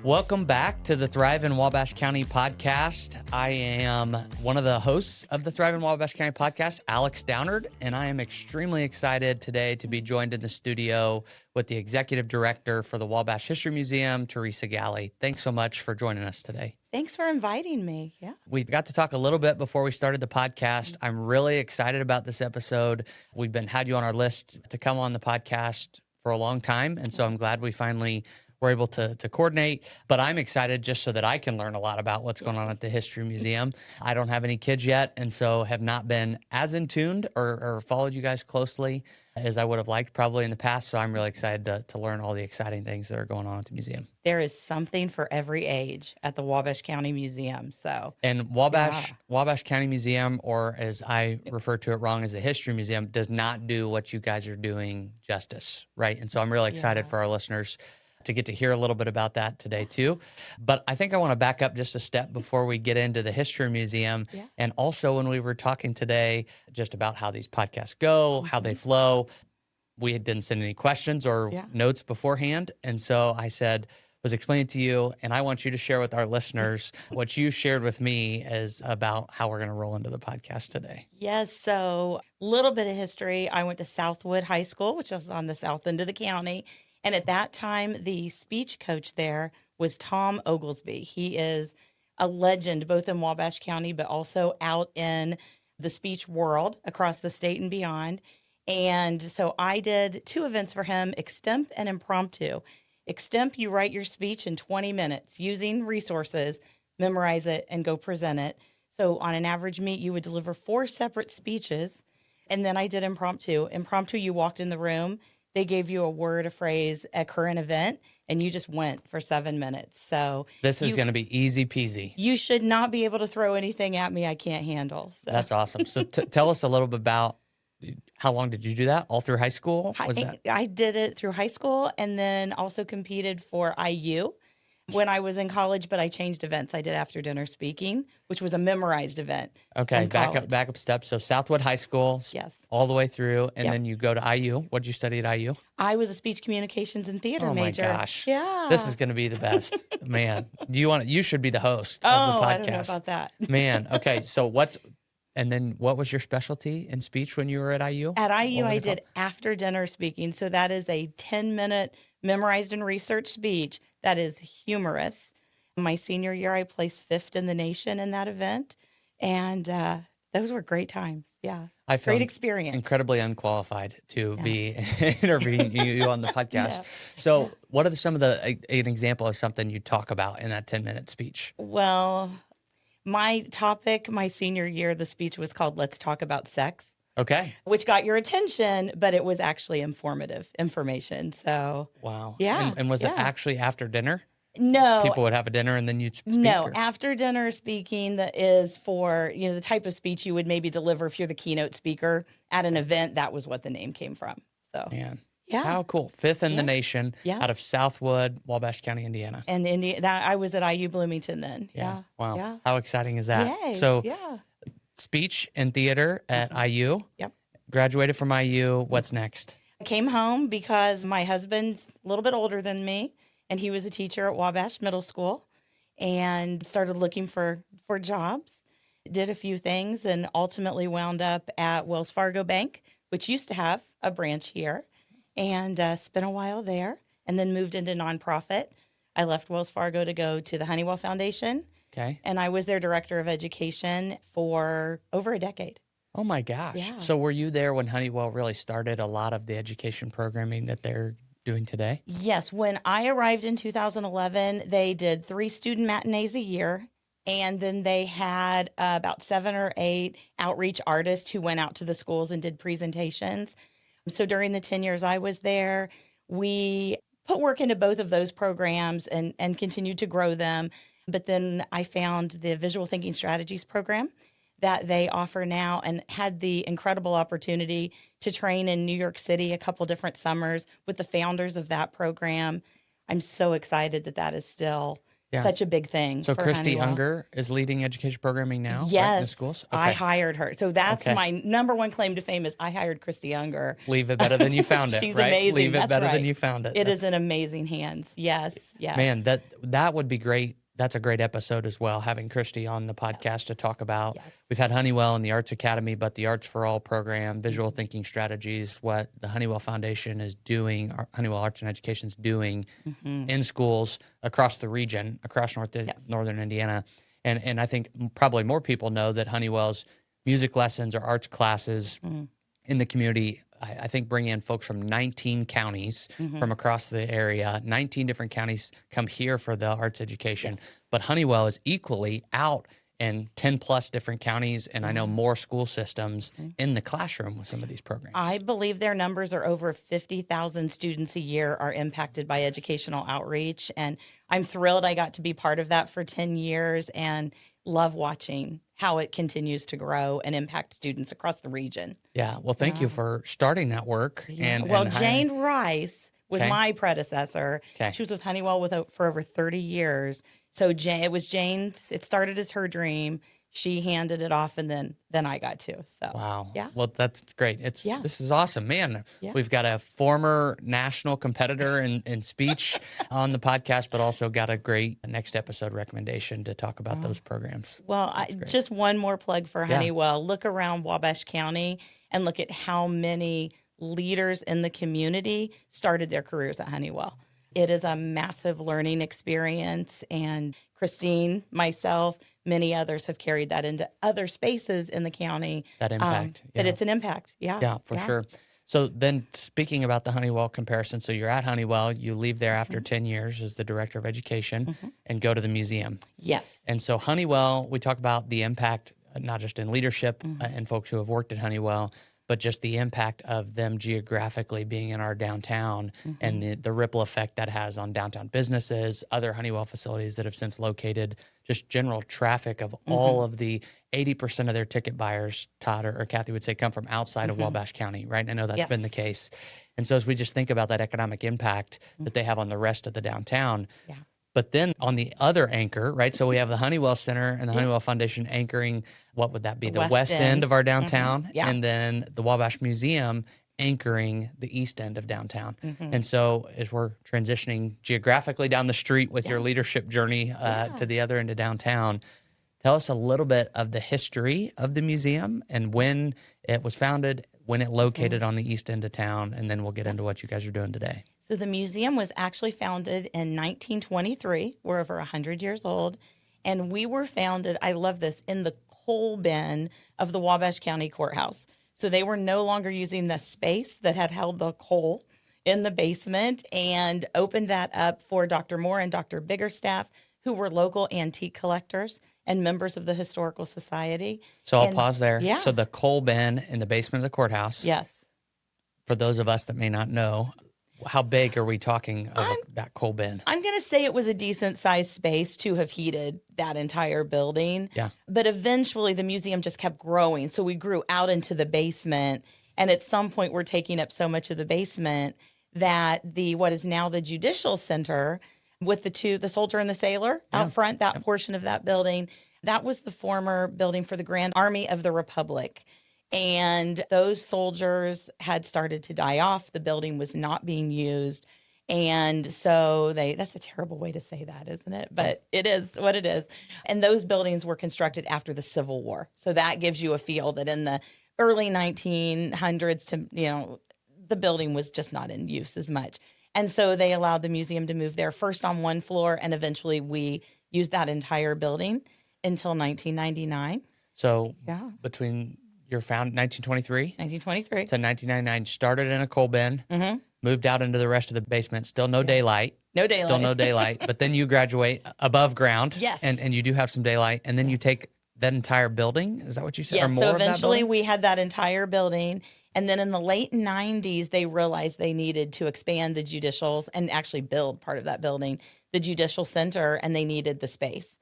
Welcome back to the ThriveIN Wabash County podcast. I am one of the hosts of the ThriveIN Wabash County podcast, Alex Downard, and I am extremely excited today to be joined in the studio with the executive director for the Wabash History Museum, Teresa Galley. Thanks so much for joining us today. Thanks for inviting me. Yeah. We got to talk a little bit before we started the podcast. I'm really excited about this episode. We've had you on our list to come on the podcast for a long time, and so I'm glad we finally were able to coordinate. But I'm excited just so that I can learn a lot about what's going on at the History Museum. I don't have any kids yet, and so have not been as in tuned or followed you guys closely as I would have liked probably in the past. So I'm really excited to learn all the exciting things that are going on at the museum. There is something for every age at the Wabash County Museum. And Wabash County Museum, or as I refer to it wrong as the History Museum, does not do what you guys are doing justice, right? And so I'm really excited for our listeners to get to hear a little bit about that today too. But I think I want to back up just a step before we get into the History Museum. Yeah. And also when we were talking today just about how these podcasts go, how they flow, we didn't send any questions or notes beforehand. And so I was explaining to you, and I want you to share with our listeners what you shared with me is about how we're going to roll into the podcast today. Yes. So a little bit of history. I went to Southwood High School, which is on the south end of the county. And at that time, the speech coach there was Tom Oglesby. He is a legend, both in Wabash County, but also out in the speech world across the state and beyond. And so I did 2 events for him, Extemp and Impromptu. Extemp, you write your speech in 20 minutes using resources, memorize it, and go present it. So on an average meet, you would deliver 4 separate speeches. And then I did Impromptu. Impromptu, you walked in the room. They gave you a word, a phrase, a current event, and you just went for 7 minutes. So this is going to be easy peasy. You should not be able to throw anything at me I can't handle. So. That's awesome. So tell us a little bit about how long did you do that? All through high school? I did it through high school and then also competed for IU when I was in college, but I changed events. I did after dinner speaking, which was a memorized event. Okay, back up steps. So Southwood High School, yes, all the way through, and then you go to IU. What did you study at IU? I was a speech communications and theater major. Oh my gosh, yeah, this is going to be the best, man. You should be the host of the podcast. I don't know about that, man. Okay, so what was your specialty in speech when you were at IU? At IU, I did after dinner speaking. So that is a 10-minute memorized and researched speech that is humorous. My senior year, I placed 5th in the nation in that event. And those were great times. Yeah. I feel great experience. Incredibly unqualified to be interviewing you on the podcast. So what are some of an example of something you talk about in that 10-minute speech? Well, my topic, my senior year, the speech was called Let's Talk About Sex. Okay. Which got your attention, but it was actually informative information. So, wow. Yeah. And was it actually after dinner? No. People would have a dinner and then you'd speak? No, after dinner speaking that is for, the type of speech you would maybe deliver if you're the keynote speaker at an event. That was what the name came from. So, man. Yeah. How cool. 5th in the nation out of Southwood, Wabash County, Indiana. And I was at IU Bloomington then. Yeah. Wow. Yeah. How exciting is that? Yay. So, speech and theater at IU. Yep. Graduated from IU. What's next? I came home because my husband's a little bit older than me, and he was a teacher at Wabash Middle School, and started looking for jobs. Did a few things, and ultimately wound up at Wells Fargo Bank, which used to have a branch here, and spent a while there, and then moved into nonprofit. I left Wells Fargo to go to the Honeywell Foundation. Okay. And I was their director of education for over a decade. Oh my gosh. Yeah. So were you there when Honeywell really started a lot of the education programming that they're doing today? Yes. When I arrived in 2011, they did 3 student matinees a year. And then they had about 7 or 8 outreach artists who went out to the schools and did presentations. So during the 10 years I was there, we put work into both of those programs and continued to grow them. But then I found the Visual Thinking Strategies program that they offer now, and had the incredible opportunity to train in New York City a couple different summers with the founders of that program. I'm so excited that is still such a big thing So for Christy Honeywell. Unger is leading education programming now, right, in the Yes, schools? I Okay. hired her. So that's Okay. my number one claim to fame is I hired Christy Unger. Leave it better than you found it, She's right? amazing. Leave it That's better than right. you found it. It is in amazing hands. Yes, yes. Man, that would be great. That's a great episode as well, having Christy on the podcast to talk about. Yes. We've had Honeywell and the Arts Academy, but the Arts for All program, visual thinking strategies, what the Honeywell Foundation is doing, Honeywell Arts and Education is doing in schools across the region, across northern Indiana. And I think probably more people know that Honeywell's music lessons or arts classes in the community, I think, bring in folks from 19 counties from across the area. 19 different counties come here for the arts education. But Honeywell is equally out in 10 plus different counties, and I know more school systems in the classroom with some of these programs. I believe their numbers are over 50,000 students a year are impacted by educational outreach. And I'm thrilled I got to be part of that for 10 years and love watching how it continues to grow and impact students across the region. Yeah. Well, thank you for starting that work. And Jane Rice was my predecessor. Okay. She was with Honeywell for over 30 years. So it was Jane's. It started as her dream. She handed it off, and then I got to. So wow. yeah. Well, that's great. This is awesome, man. Yeah. We've got a former national competitor in speech on the podcast, but also got a great next episode recommendation to talk about those programs. Well, just one more plug for Honeywell. Look around Wabash County and look at how many leaders in the community started their careers at Honeywell. It is a massive learning experience, and Christine, myself, many others have carried that into other spaces in the county. That impact. But it's an impact. Yeah. Yeah, for sure. So then speaking about the Honeywell comparison, so you're at Honeywell, you leave there after 10 years as the director of education and go to the museum. Yes. And so Honeywell, we talk about the impact, not just in leadership and folks who have worked at Honeywell, but just the impact of them geographically being in our downtown and the ripple effect that has on downtown businesses, other Honeywell facilities that have since located, just general traffic of all of the 80% of their ticket buyers, Todd or Kathy would say, come from outside of Wabash County, right? I know that's been the case. And so as we just think about that economic impact that they have on the rest of the downtown, but then on the other anchor, right? So we have the Honeywell Center and the Honeywell Foundation anchoring, what would that be? The west end of our downtown. And then the Wabash Museum anchoring the east end of downtown. And so as we're transitioning geographically down the street with your leadership journey to the other end of downtown, tell us a little bit of the history of the museum and when it was founded, when it located on the east end of town, and then we'll get into what you guys are doing today. So the museum was actually founded in 1923. We're over 100 years old. And we were founded, I love this, in the coal bin of the Wabash County Courthouse. So they were no longer using the space that had held the coal in the basement and opened that up for Dr. Moore and Dr. Biggerstaff, who were local antique collectors and members of the Historical Society. So I'll pause there. Yeah. So the coal bin in the basement of the courthouse. Yes. For those of us that may not know, how big are we talking of that coal bin? I'm going to say it was a decent sized space to have heated that entire building. Yeah. But eventually the museum just kept growing. So we grew out into the basement. And at some point we're taking up so much of the basement that what is now the Judicial Center with the soldier and the sailor out front, that portion of that building, that was the former building for the Grand Army of the Republic. And those soldiers had started to die off. The building was not being used. And so that's a terrible way to say that, isn't it? But it is what it is. And those buildings were constructed after the Civil War. So that gives you a feel that in the early 1900s the building was just not in use as much. And so they allowed the museum to move there first on one floor. And eventually we used that entire building until 1999. So between your 1923 to 1999, started in a coal bin, moved out into the rest of the basement, still no daylight. No daylight. Still no daylight. But then you graduate above ground. Yes. And you do have some daylight. And then you take that entire building. Is that what you said? Yes. Or more So of that eventually building? we had that entire building. And then in the late 90s, they realized they needed to expand the judicials and actually build part of that building, the Judicial Center, and they needed the space.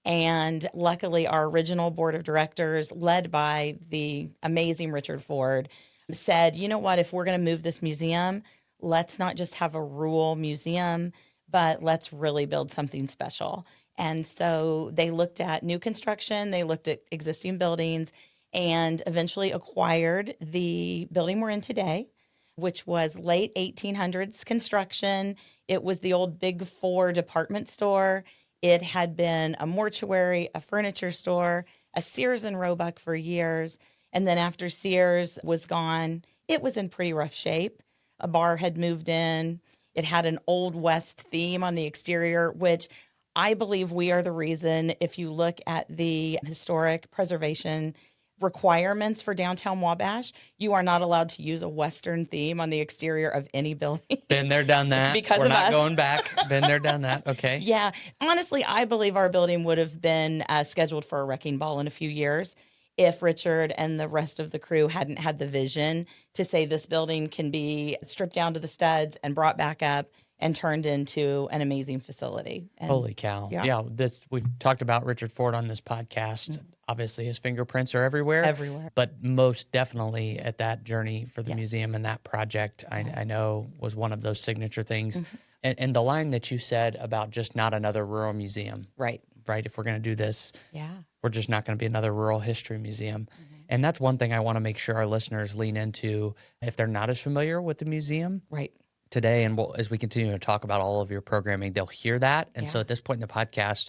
And luckily, our original board of directors, led by the amazing Richard Ford, said, you know what, if we're going to move this museum, let's not just have a rural museum, but let's really build something special. And so they looked at new construction, they looked at existing buildings, and eventually acquired the building we're in today, which was late 1800s construction. It was the old Big Four department store. It had been a mortuary, a furniture store, a Sears and Roebuck for years. And then after Sears was gone, it was in pretty rough shape. A bar had moved in. It had an Old West theme on the exterior, which I believe we are the reason. If you look at the historic preservation requirements for downtown Wabash, you are not allowed to use a Western theme on the exterior of any building. Been there, done that. It's because We're of not us. going back. Been there, done that. Okay. Yeah. Honestly, I believe our building would have been scheduled for a wrecking ball in a few years if Richard and the rest of the crew hadn't had the vision to say this building can be stripped down to the studs and brought back up and turned into an amazing facility. And Holy cow. Yeah. We've talked about Richard Ford on this podcast. Obviously, his fingerprints are everywhere. Everywhere. But most definitely at that journey for the museum and that project, I know was one of those signature things. And the line that you said about just not another rural museum. Right. If we're going to do this, Yeah. we're just not going to be another rural history museum. And that's one thing I want to make sure our listeners lean into if they're not as familiar with the museum. Right. Today, and as we continue to talk about all of your programming, they'll hear that. And so at this point in the podcast,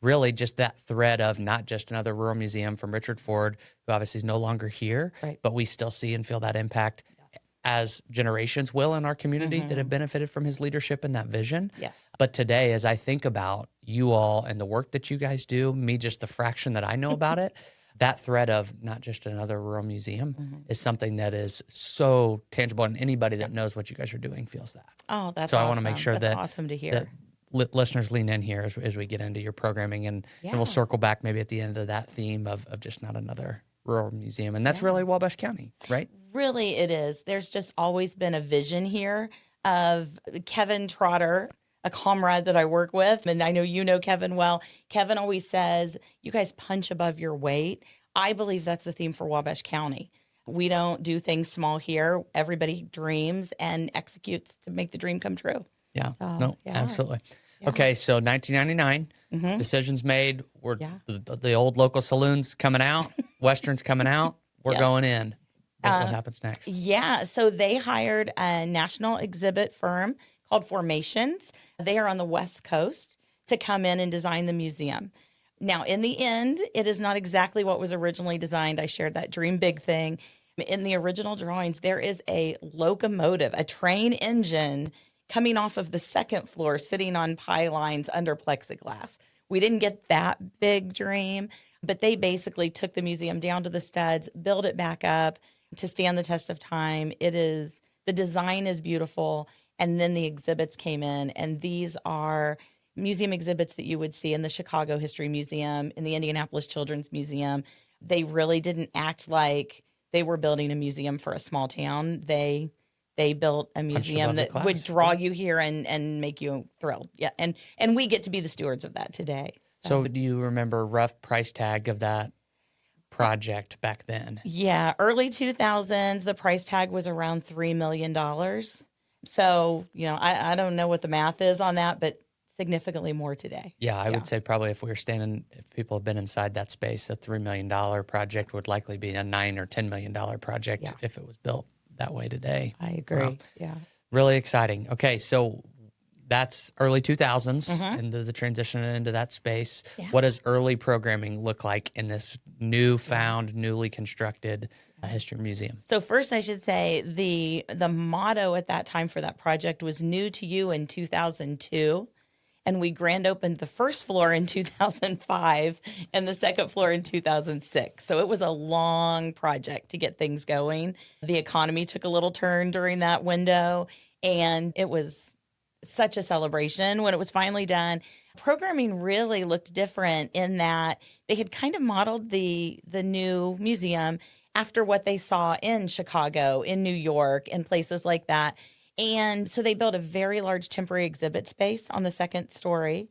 really just that thread of not just another rural museum from Richard Ford, who obviously is no longer here, but we still see and feel that impact as generations will in our community that have benefited from his leadership and that vision. Yes. But today, as I think about you all and the work that you guys do, me just the fraction that I know about it, that thread of not just another rural museum is something that is so tangible, and anybody that knows what you guys are doing feels that. Oh, that's so awesome. I want to make sure that's that awesome to hear. Listeners lean in here as we get into your programming, and we'll circle back maybe at the end of that theme of just not another rural museum. And that's really Wabash County, right? Really, it is. There's just always been a vision here of Kevin Trotter, a comrade that I work with, and I know you know Kevin well. Kevin always says, you guys punch above your weight. I believe that's the theme for Wabash County. We don't do things small here. Everybody dreams and executes to make the dream come true. Yeah. So, Absolutely. Yeah. Okay, so 1999, decisions made. We're the old local saloons coming out, Westerns coming out. We're going in. What happens next? Yeah, so they hired a national exhibit firm called Formations. They are on the West Coast to come in and design the museum. Now, in the end, it is not exactly what was originally designed. I shared that dream big thing. In the original drawings, there is a locomotive, a train engine coming off of the second floor, sitting on pylons under plexiglass. We didn't get that big dream, but they basically took the museum down to the studs, built it back up to stand the test of time. The design is beautiful. And then the exhibits came in, and these are museum exhibits that you would see in the Chicago History Museum, in the Indianapolis Children's Museum. They really didn't act like they were building a museum for a small town. They built a museum that would draw you here and make you thrilled. Yeah, and we get to be the stewards of that today. So do you remember rough price tag of that project back then? Yeah, early 2000s, the price tag was around $3 million. So, I don't know what the math is on that, but significantly more today. Yeah, I would say probably if people have been inside that space, a $3 million project would likely be a $9 or $10 million project if it was built that way today. I agree. Really exciting. Okay, so that's early 2000s and the transition into that space. Yeah. What does early programming look like in this newly constructed history museum? So first, I should say the motto at that time for that project was "New to You" in 2002. And we grand opened the first floor in 2005 and the second floor in 2006. So it was a long project to get things going. The economy took a little turn during that window, and it was such a celebration when it was finally done. Programming really looked different in that they had kind of modeled the new museum after what they saw in Chicago, in New York, in places like that. And so they built a very large temporary exhibit space on the second story.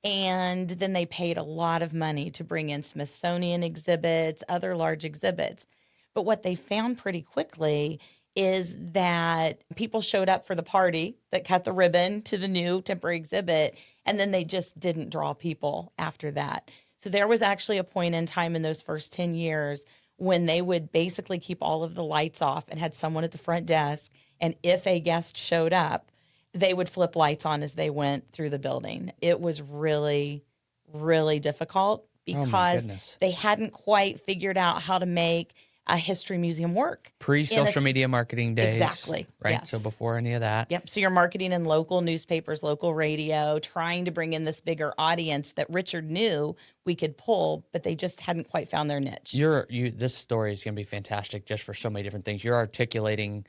And then they paid a lot of money to bring in Smithsonian exhibits, other large exhibits. But what they found pretty quickly is that people showed up for the party that cut the ribbon to the new temporary exhibit, and then they just didn't draw people after that. So there was actually a point in time in those first 10 years when they would basically keep all of the lights off and had someone at the front desk. And if a guest showed up, they would flip lights on as they went through the building. It was really, really difficult because they hadn't quite figured out how to make a history museum work. Pre-social media marketing days. Exactly. Right? Yes. So before any of that. Yep. So you're marketing in local newspapers, local radio, trying to bring in this bigger audience that Richard knew we could pull, but they just hadn't quite found their niche. This story is going to be fantastic just for so many different things. You're articulating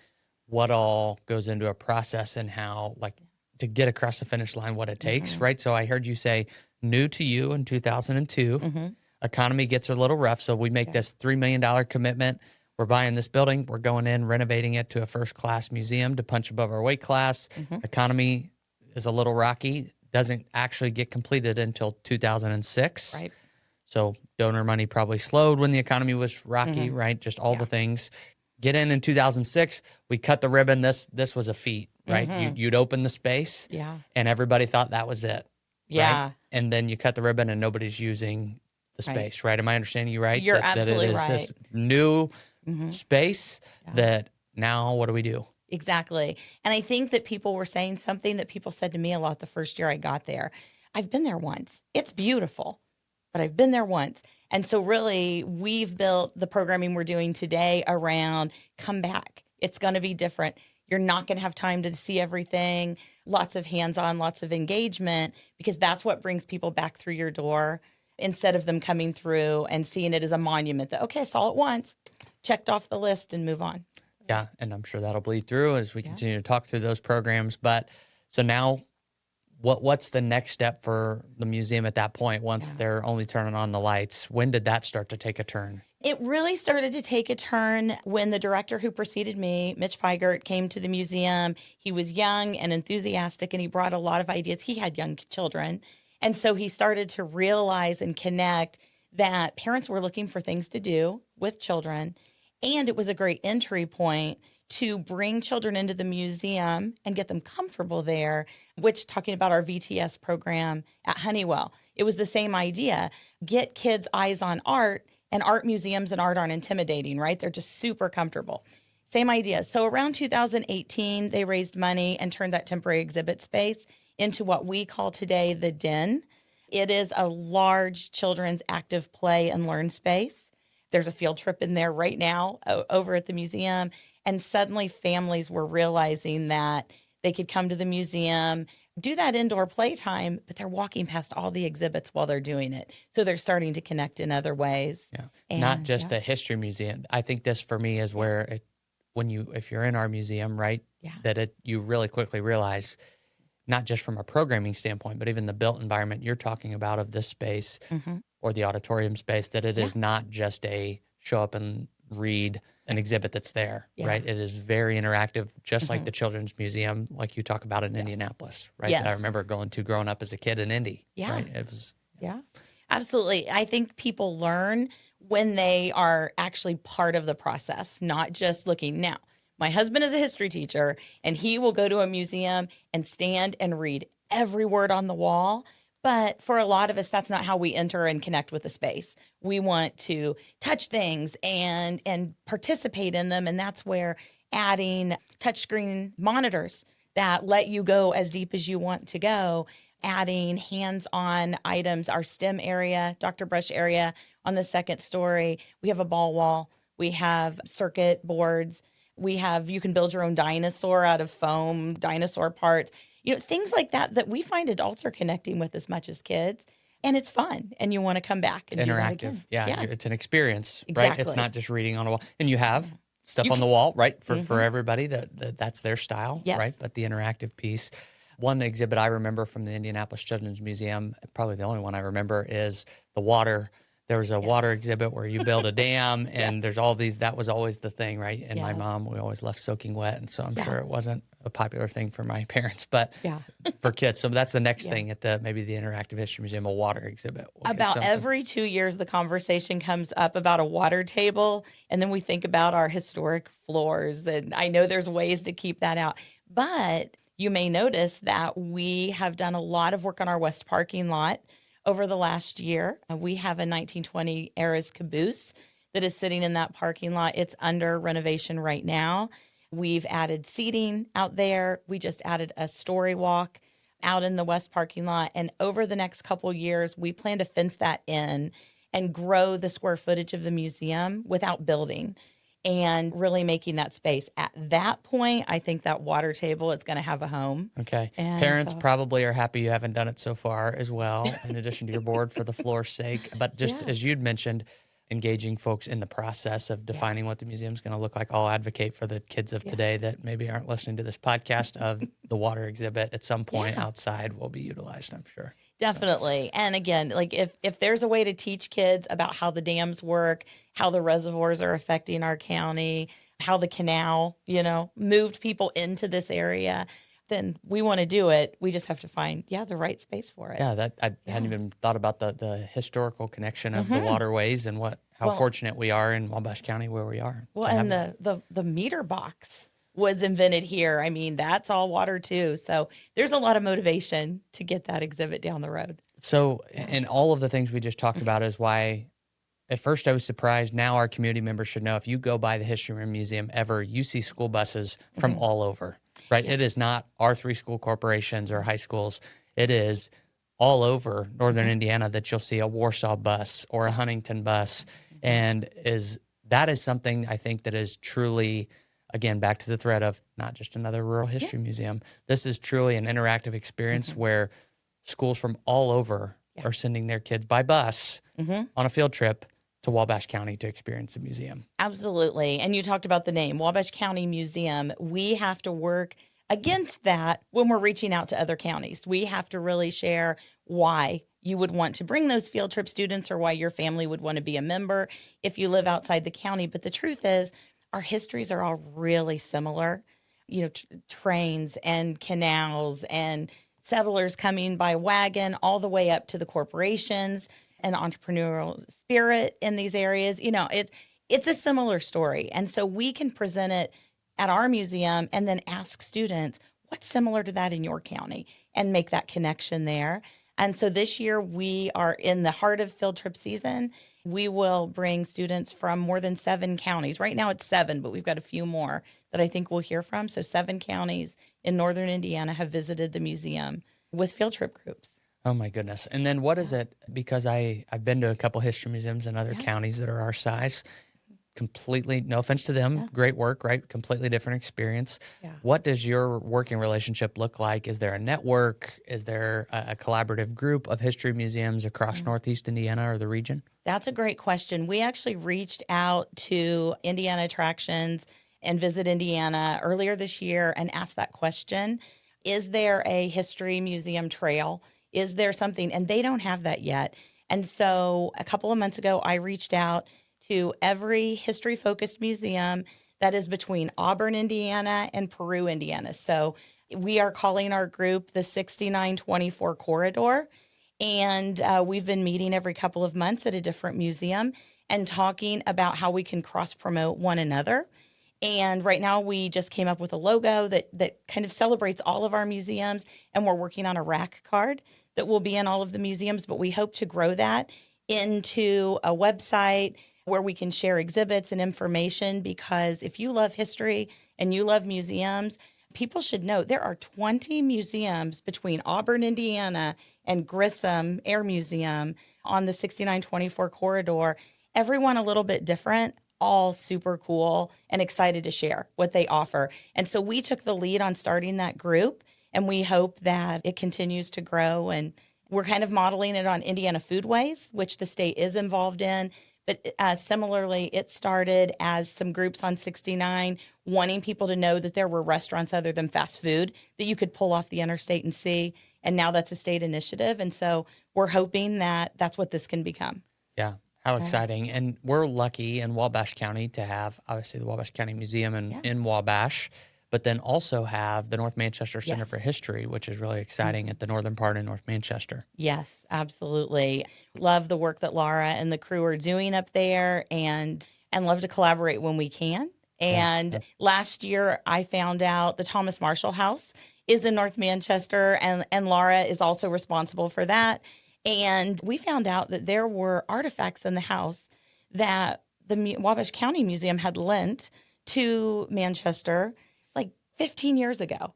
what all goes into a process and how, like, to get across the finish line, what it takes, right? So I heard you say new to you in 2002. Economy gets a little rough, so we make this $3 million commitment. We're buying this building. We're going in, renovating it to a first-class museum to punch above our weight class. Economy is a little rocky. Doesn't actually get completed until 2006. Right. So donor money probably slowed when the economy was rocky, right? Just all the things. Get in 2006. We cut the ribbon. This was a feat, right? You'd open the space, and everybody thought that was it. Yeah. Right? And then you cut the ribbon, and nobody's using the space, right? Am I understanding you right? You're absolutely that it is this new space that now what do we do? Exactly. And I think that people were saying something that people said to me a lot the first year I got there. I've been there once. It's beautiful, but I've been there once. And so really we've built the programming we're doing today around come back. It's going to be different. You're not going to have time to see everything. Lots of hands-on, lots of engagement, because that's what brings people back through your door instead of them coming through and seeing it as a monument that, okay, I saw it once, checked off the list and move on. Yeah, and I'm sure that'll bleed through as we continue to talk through those programs. But so now what's the next step for the museum at that point once they're only turning on the lights? When did that start to take a turn? It really started to take a turn when the director who preceded me, Mitch Feigert, came to the museum. He was young and enthusiastic, and he brought a lot of ideas. He had young children. And so he started to realize and connect that parents were looking for things to do with children. And it was a great entry point to bring children into the museum and get them comfortable there, which, talking about our VTS program at Honeywell, it was the same idea. Get kids' eyes on art, and art museums and art aren't intimidating, right? They're just super comfortable. Same idea. So around 2018, they raised money and turned that temporary exhibit space into what we call today the Den. It is a large children's active play and learn space. There's a field trip in there right now over at the museum. And suddenly families were realizing that they could come to the museum, do that indoor playtime, but they're walking past all the exhibits while they're doing it. So they're starting to connect in other ways. Yeah, and, not just a history museum. I think this for me is where if you're in our museum, right, you really quickly realize, not just from a programming standpoint, but even the built environment you're talking about of this space or the auditorium space, that it is not just a show up and read an exhibit that's there, right? It is very interactive, just like the Children's Museum, like you talk about in Indianapolis, right? That I remember going to growing up as a kid in Indy. Right? It was. Yeah, absolutely. I think people learn when they are actually part of the process, not just looking. Now, my husband is a history teacher, and he will go to a museum and stand and read every word on the wall. But for a lot of us, that's not how we enter and connect with the space. We want to touch things and participate in them. And that's where adding touchscreen monitors that let you go as deep as you want to go, adding hands-on items, our STEM area, Dr. Brush area on the second story. We have a ball wall. We have circuit boards. You can build your own dinosaur out of foam, dinosaur parts. Things like that we find adults are connecting with as much as kids. And it's fun. And you want to come back and interactive. Do that again. Yeah, it's an experience, exactly. Right? It's not just reading on a wall. And you have stuff on the wall, right? For everybody, that's their style, right? But the interactive piece. One exhibit I remember from the Indianapolis Children's Museum, probably the only one I remember, is the water there was a water exhibit where you build a dam, and there's all these. That was always the thing, right? And my mom, we always left soaking wet, and so I'm sure it wasn't a popular thing for my parents, but for kids. So that's the next thing at maybe the Interactive History Museum, a water exhibit. About every 2 years, the conversation comes up about a water table, and then we think about our historic floors. And I know there's ways to keep that out, but you may notice that we have done a lot of work on our west parking lot over the last year. We have a 1920 era's caboose that is sitting in that parking lot. It's under renovation right now. We've added seating out there. We just added a story walk out in the west parking lot. And over the next couple years, we plan to fence that in and grow the square footage of the museum without building and really making that space. At that point, I think that water table is going to have a home. Okay. And parents probably are happy you haven't done it so far as well, in addition to your board for the floor's sake. But just as you'd mentioned, engaging folks in the process of defining what the museum's going to look like. I'll advocate for the kids of today that maybe aren't listening to this podcast of the water exhibit at some point outside will be utilized, I'm sure. Definitely. And again, like if there's a way to teach kids about how the dams work, how the reservoirs are affecting our county, how the canal, moved people into this area, then we want to do it. We just have to find, the right space for it. Yeah, I hadn't even thought about the historical connection of the waterways and how fortunate we are in Wabash County where we are. Well, and the meter box was invented here. I mean, that's all water too. So there's a lot of motivation to get that exhibit down the road. So, and all of the things we just talked about is why at first I was surprised. Now our community members should know if you go by the History Museum ever, you see school buses from all over, right? It is not our 3 school corporations or high schools. It is all over Northern Indiana that you'll see a Warsaw bus or a Huntington bus. And that is something I think that is truly, again, back to the thread of not just another rural history museum. This is truly an interactive experience where schools from all over are sending their kids by bus on a field trip to Wabash County to experience the museum. Absolutely. And you talked about the name, Wabash County Museum. We have to work against that when we're reaching out to other counties. We have to really share why you would want to bring those field trip students or why your family would want to be a member if you live outside the county. But the truth is, our histories are all really similar. Trains and canals and settlers coming by wagon all the way up to the corporations and entrepreneurial spirit in these areas. It's a similar story. And so we can present it at our museum and then ask students, what's similar to that in your county, and make that connection there. And so this year we are in the heart of field trip season. We will bring students from more than 7 counties. Right now it's 7, but we've got a few more that I think we'll hear from. So 7 counties in Northern Indiana have visited the museum with field trip groups. Oh my goodness. And then what is it? Because I've been to a couple history museums in other counties that are our size. Completely, no offense to them, great work, right? Completely different experience. Yeah. What does your working relationship look like? Is there a network? Is there a collaborative group of history museums across Northeast Indiana or the region? That's a great question. We actually reached out to Indiana Attractions and Visit Indiana earlier this year and asked that question. Is there a history museum trail? Is there something? And they don't have that yet. And so a couple of months ago, I reached out to every history-focused museum that is between Auburn, Indiana, and Peru, Indiana. So we are calling our group the 6924 Corridor, and we've been meeting every couple of months at a different museum and talking about how we can cross-promote one another. And right now we just came up with a logo that kind of celebrates all of our museums, and we're working on a rack card that will be in all of the museums, but we hope to grow that into a website where we can share exhibits and information, because if you love history and you love museums, people should know there are 20 museums between Auburn, Indiana, and Grissom Air Museum on the 6924 corridor, everyone a little bit different, all super cool and excited to share what they offer. And so we took the lead on starting that group, and we hope that it continues to grow. And we're kind of modeling it on Indiana Foodways, which the state is involved in. But similarly, it started as some groups on 69 wanting people to know that there were restaurants other than fast food that you could pull off the interstate and see. And now that's a state initiative. And so we're hoping that that's what this can become. Yeah. How exciting. And we're lucky in Wabash County to have, obviously, the Wabash County Museum in Wabash, but then also have the North Manchester Center for History, which is really exciting at the northern part of North Manchester. Yes, absolutely. Love the work that Laura and the crew are doing up there, and love to collaborate when we can. And last year I found out the Thomas Marshall House is in North Manchester, and Laura is also responsible for that. And we found out that there were artifacts in the house that the Wabash County Museum had lent to Manchester like 15 years ago.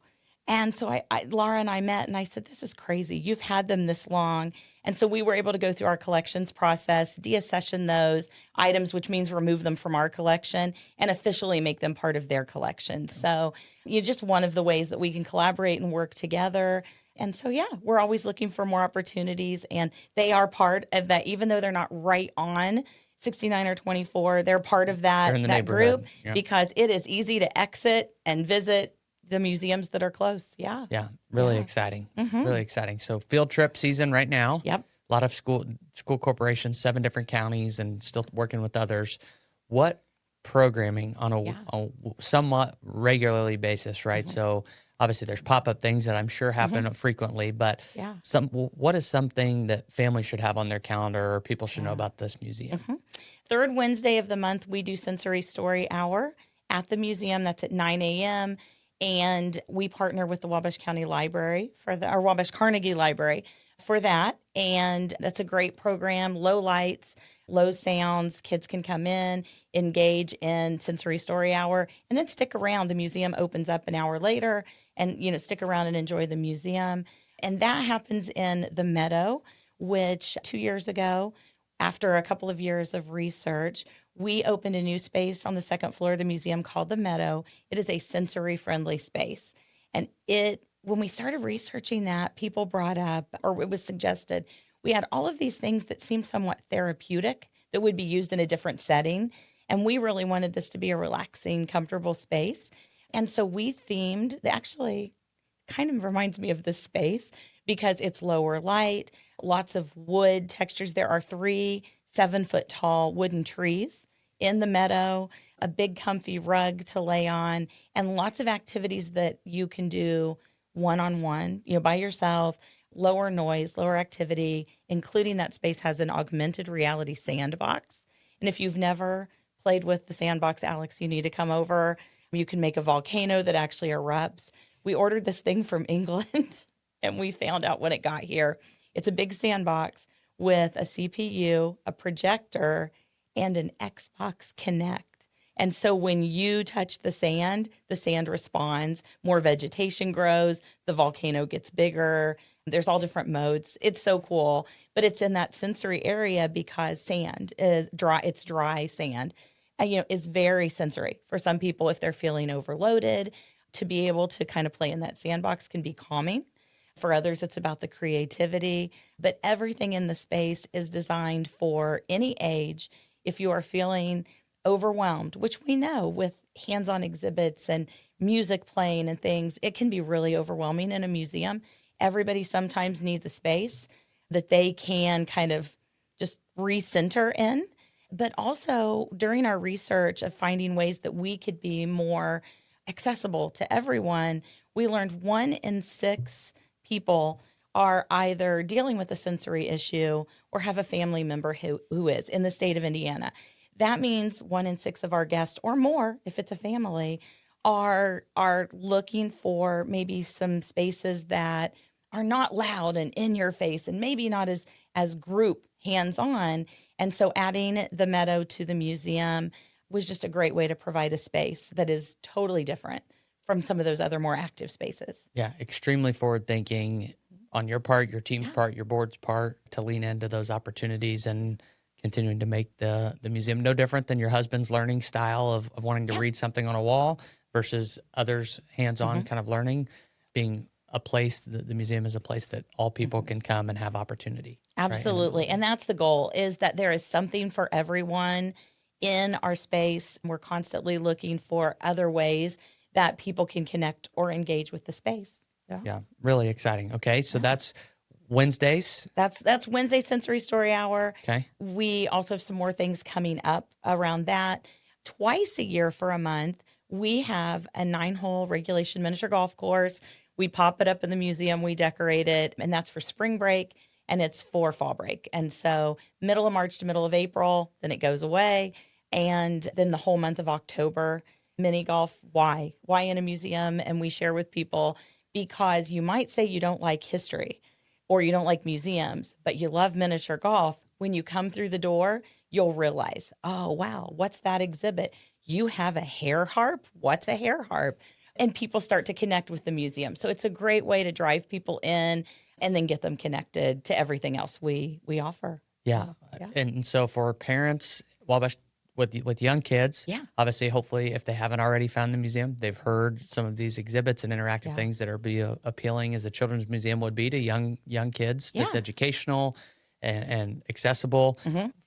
And so Laura and I met, and I said, "This is crazy. You've had them this long." And so we were able to go through our collections process, deaccession those items, which means remove them from our collection and officially make them part of their collection. So just one of the ways that we can collaborate and work together. And so, we're always looking for more opportunities, and they are part of that, even though they're not right on 69 or 24, they're part of that group because it is easy to exit and visit the museums that are close. Yeah. Yeah. Really exciting. Really exciting. So field trip season right now. Yep. A lot of school corporations, 7 different counties, and still working with others. What programming on a somewhat regularly basis, right? So obviously there's pop-up things that I'm sure happen frequently, but what is something that families should have on their calendar or people should know about this museum? Third Wednesday of the month, we do Sensory Story Hour at the museum. That's at 9 a.m. And we partner with the Wabash County Library or Wabash Carnegie Library for that. And that's a great program. Low lights, low sounds. Kids can come in, engage in Sensory Story Hour, and then stick around. The museum opens up an hour later, and stick around and enjoy the museum. And that happens in the Meadow, which 2 years ago, after a couple of years of research, we opened a new space on the second floor of the museum called the Meadow. It is a sensory-friendly space. And when we started researching that, people brought up, or it was suggested, we had all of these things that seemed somewhat therapeutic that would be used in a different setting. And we really wanted this to be a relaxing, comfortable space. And so we themed, actually kind of reminds me of this space because it's lower light, lots of wood textures. There are 3 7-foot-tall wooden trees in the meadow, a big comfy rug to lay on, and lots of activities that you can do one-on-one, by yourself, lower noise, lower activity, including that space has an augmented reality sandbox. And if you've never played with the sandbox, Alex, you need to come over. You can make a volcano that actually erupts. We ordered this thing from England, and we found out when it got here. It's a big sandbox with a CPU, a projector, and an Xbox Kinect. And so when you touch the sand responds, more vegetation grows, the volcano gets bigger. There's all different modes. It's so cool, but it's in that sensory area because sand is dry. It's dry sand, is very sensory for some people. If they're feeling overloaded, to be able to kind of play in that sandbox can be calming. For others, it's about the creativity, but everything in the space is designed for any age. If you are feeling overwhelmed, which we know with hands-on exhibits and music playing and things, it can be really overwhelming in a museum. Everybody sometimes needs a space that they can kind of just recenter in. But also during our research of finding ways that we could be more accessible to everyone, we learned 1 in 6 people are either dealing with a sensory issue or have a family member who is in the state of Indiana. That means 1 in 6 of our guests or more, if it's a family, are looking for maybe some spaces that are not loud and in your face and maybe not as group hands-on. And so adding the Meadow to the museum was just a great way to provide a space that is totally different from some of those other more active spaces. Yeah, extremely forward thinking on your part, your team's part, your board's part to lean into those opportunities and continuing to make the museum no different than your husband's learning style of wanting to read something on a wall versus others hands-on kind of learning, being a place, the museum is a place that all people can come and have opportunity. Absolutely. Right? And that's the goal, is that there is something for everyone in our space. We're constantly looking for other ways that people can connect or engage with the space. Yeah, really exciting. Okay, so that's Wednesdays. That's Wednesday Sensory Story Hour. Okay. We also have some more things coming up around that. Twice a year for a month, we have a 9-hole regulation miniature golf course. We pop it up in the museum, we decorate it, and that's for spring break and it's for fall break. And so middle of March to middle of April, then it goes away. And then the whole month of October, mini golf. Why? Why in a museum? And we share with people because you might say you don't like history or you don't like museums, but you love miniature golf. When you come through the door, you'll realize, oh, wow, what's that exhibit? You have a hair harp? What's a hair harp? And people start to connect with the museum. So it's a great way to drive people in and then get them connected to everything else we offer. Yeah. Yeah. And so for parents, Wabash with young kids, Yeah. obviously, hopefully, if they haven't already found the museum, they've heard some of these exhibits and interactive things that are appealing as a children's museum would be to young kids. That's educational and accessible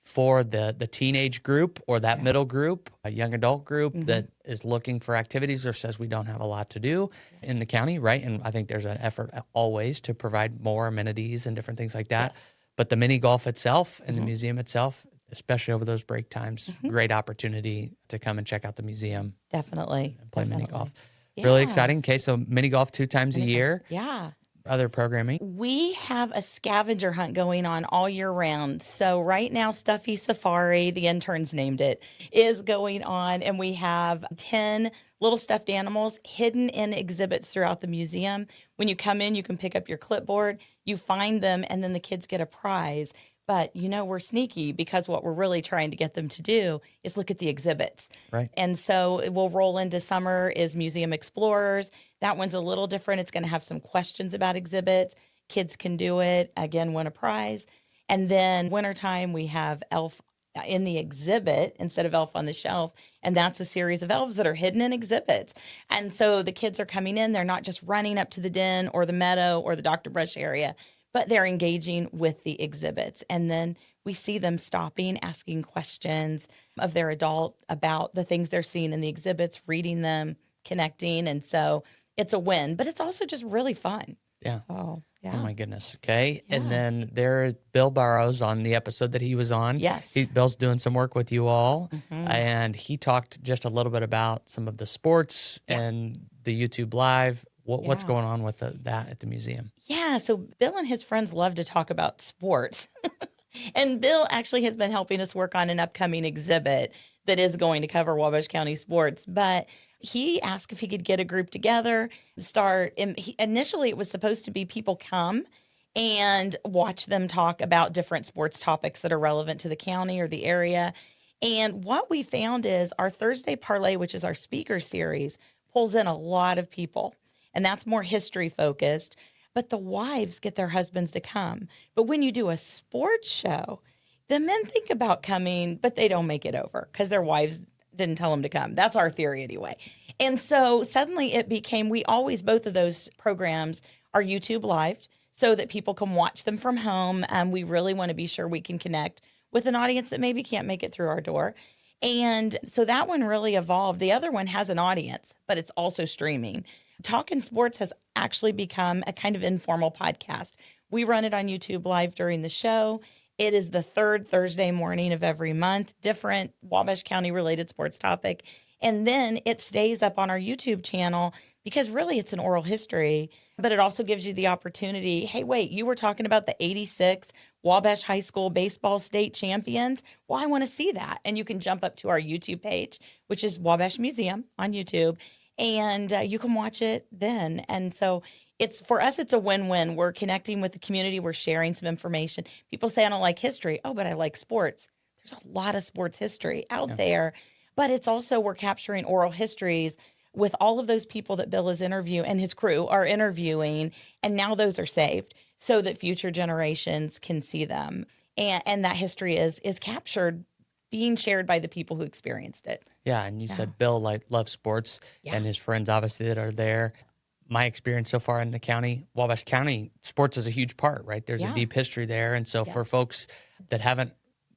for the teenage group or that middle group, a young adult group that is looking for activities or says we don't have a lot to do in the county, right? And I think there's an effort always to provide more amenities and different things like that. Yes. But the mini golf itself and the museum itself, especially over those break times, great opportunity to come and check out the museum. Definitely. And play mini golf. Yeah. Really exciting. Okay, so mini golf 2 times a year. Yeah. Other programming. We have a scavenger hunt going on all year round. So right now, Stuffy Safari, the interns named it, is going on. And we have 10 little stuffed animals hidden in exhibits throughout the museum. When you come in, you can pick up your clipboard, you find them, and then the kids get a prize. But, we're sneaky because what we're really trying to get them to do is look at the exhibits. Right. And so we'll roll into summer is Museum Explorers. That one's a little different. It's going to have some questions about exhibits. Kids can do it. Again, win a prize. And then wintertime, we have Elf in the exhibit instead of Elf on the Shelf. And that's a series of elves that are hidden in exhibits. And so the kids are coming in. They're not just running up to the den or the meadow or the Dr. Brush area, but they're engaging with the exhibits. And then we see them stopping, asking questions of their adult about the things they're seeing in the exhibits, reading them, connecting. And so it's a win, but it's also just really fun. Yeah. Oh, yeah. Oh my goodness. Okay. Yeah. And then there's Bill Burrows on the episode that he was on. Yes. Bill's doing some work with you all. And he talked just a little bit about some of the sports and the YouTube Live. What's going on with that at the museum? Yeah. So Bill and his friends love to talk about sports. And Bill actually has been helping us work on an upcoming exhibit that is going to cover Wabash County sports. But he asked if he could get a group together, initially it was supposed to be people come and watch them talk about different sports topics that are relevant to the county or the area. And what we found is our Thursday Parlay, which is our speaker series, pulls in a lot of people. And that's more history focused. But the wives get their husbands to come. But when you do a sports show, the men think about coming, but they don't make it over because their wives didn't tell them to come. That's our theory anyway. And so suddenly it became, both of those programs are YouTube Live so that people can watch them from home. We really want to be sure we can connect with an audience that maybe can't make it through our door. And so that one really evolved. The other one has an audience, but it's also streaming. Talkin' Sports has actually become a kind of informal podcast. We run it on YouTube Live during the show. It is the third Thursday morning of every month, different Wabash County related sports topic. And then it stays up on our YouTube channel because really it's an oral history, but it also gives you the opportunity. Hey, wait, you were talking about the 86 Wabash High School baseball state champions. Well, I want to see that. And you can jump up to our YouTube page, which is Wabash Museum on YouTube. And you can watch it then. And so for us, it's a win-win. We're connecting with the community. We're sharing some information. People say, I don't like history. Oh, but I like sports. There's a lot of sports history out there. But it's also, we're capturing oral histories with all of those people that Bill is interviewing and his crew are interviewing. And now those are saved so that future generations can see them. And that history is captured, being shared by the people who experienced it. Yeah, and you said Bill loves sports and his friends obviously that are there. My experience so far in the county, Wabash County, sports is a huge part, right? There's a deep history there. And so for folks that haven't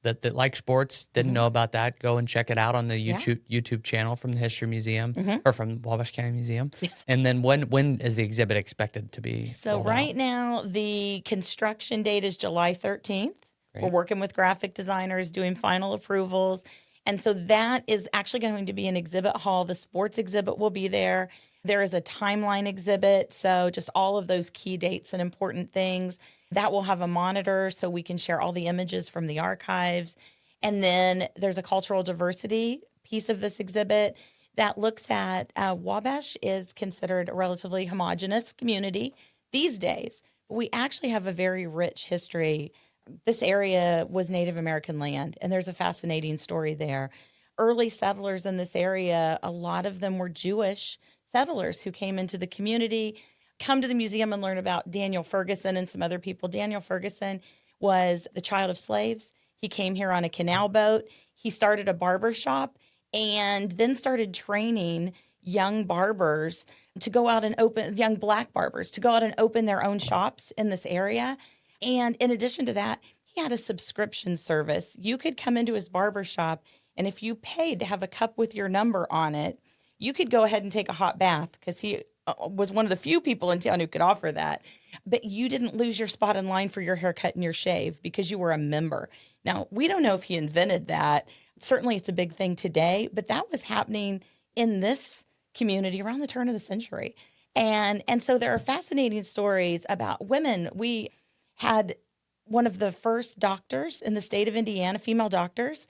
that like sports didn't know about that, go and check it out on the Yeah. YouTube channel from the History Museum Mhm. or from Wabash County Museum. And then when is the exhibit expected to be So rolled right out? now, the construction date is July 13th. We're Great. working with graphic designers, doing final approvals. And so that is actually going to be an exhibit hall. The sports exhibit will be there. There is a timeline exhibit. So just all of those key dates and important things. That will have a monitor so we can share all the images from the archives. And then there's a cultural diversity piece of this exhibit that looks at Wabash is considered a relatively homogenous community these days. We actually have a very rich history. This area was Native American land, and there's a fascinating story there. Early settlers in this area, a lot of them were Jewish settlers who came into the community. Come to the museum and learn about Daniel Ferguson and some other people. Daniel Ferguson was the child of slaves. He came here on a canal boat. He started a barber shop and then started training young barbers to go out and open, young black barbers to go out and open their own shops in this area. And in addition to that, he had a subscription service. You could come into his barber shop, and if you paid to have a cup with your number on it, you could go ahead and take a hot bath because he was one of the few people in town who could offer that. But you didn't lose your spot in line for your haircut and your shave because you were a member. Now, we don't know if he invented that. Certainly, it's a big thing today, but that was happening in this community around the turn of the century. And so there are fascinating stories about women. We had one of the first doctors in the state of Indiana, female doctors,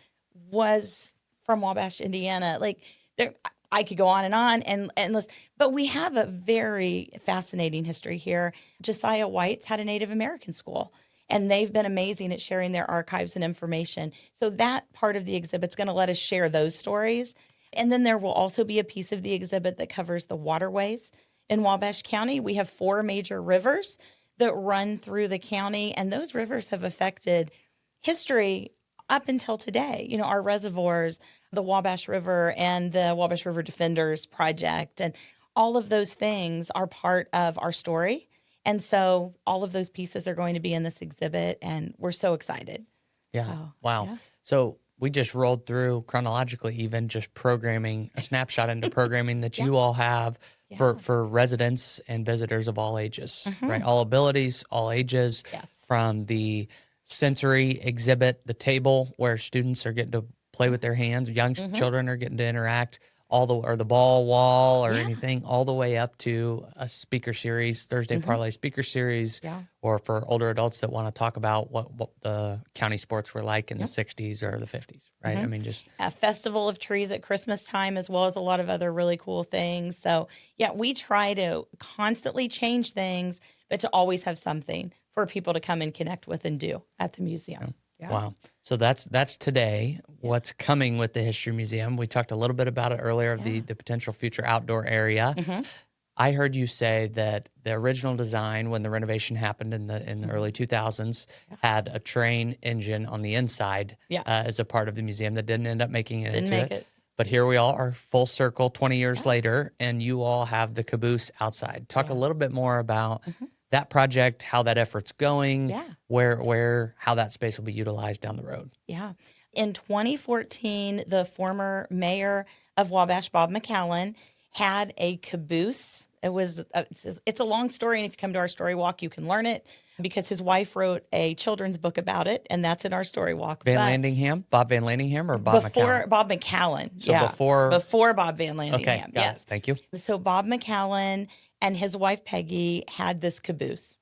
was from Wabash, Indiana. Like there, I could go on and list, but we have a very fascinating history here. Josiah White's had a Native American school, and they've been amazing at sharing their archives and information. So that part of the exhibit's going to let us share those stories. And then there will also be a piece of the exhibit that covers the waterways in Wabash County. We have 4 major rivers that run through the county, and those rivers have affected history up until today. You know, our reservoirs, the Wabash River and the Wabash River Defenders Project, and all of those things are part of our story. And so all of those pieces are going to be in this exhibit, and we're so excited. Yeah. So, Wow. yeah. So we just rolled through chronologically, even just programming, a snapshot into programming that you all have for residents and visitors of all ages, right? All abilities, all ages, Yes. from the sensory exhibit, the table where students are getting to play with their hands, young children are getting to interact, or the ball wall or anything, all the way up to a speaker series, Thursday Parlay speaker series, or for older adults that want to talk about what the county sports were like in the 60s or the 50s, right? I mean, just A festival of trees at Christmas time, as well as a lot of other really cool things. So, yeah, we try to constantly change things, but to always have something for people to come and connect with and do at the museum. Yeah. Wow. So that's today. What's coming with the History Museum? We talked a little bit about it earlier of the potential future outdoor area. I heard you say that the original design, when the renovation happened in the early 2000s, had a train engine on the inside as a part of the museum that didn't end up making it Didn't into make it. But here we all are, full circle, 20 years later, and you all have the caboose outside. Talk a little bit more about that project, how that effort's going, how that space will be utilized down the road. Yeah. In 2014, the former mayor of Wabash, Bob McCallan, had a caboose. It's a long story, and if you come to our story walk, you can learn it because his wife wrote a children's book about it, and that's in our story walk. Bob Van Landingham, or Bob McCallan? Bob McCallan. So before Bob Van Landingham. Okay, got yes. it. Thank you. So Bob McCallan and his wife Peggy had this caboose,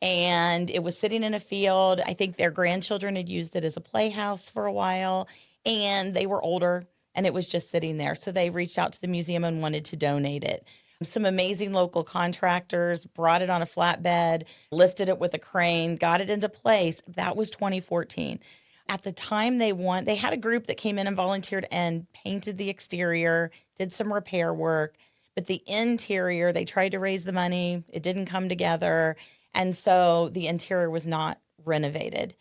and it was sitting in a field. I think their grandchildren had used it as a playhouse for a while, and they were older, and it was just sitting there. So they reached out to the museum and wanted to donate it. Some amazing local contractors brought it on a flatbed, lifted it with a crane, got it into place. That was 2014. At the time they had a group that came in and volunteered and painted the exterior, did some repair work, but the interior, they tried to raise the money. It didn't come together. And so the interior was not renovated.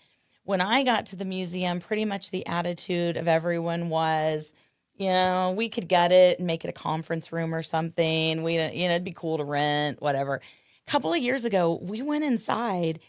When I got to the museum, pretty much the attitude of everyone was, we could gut it and make it a conference room or something. It'd be cool to rent, whatever. A couple of years ago, we went inside.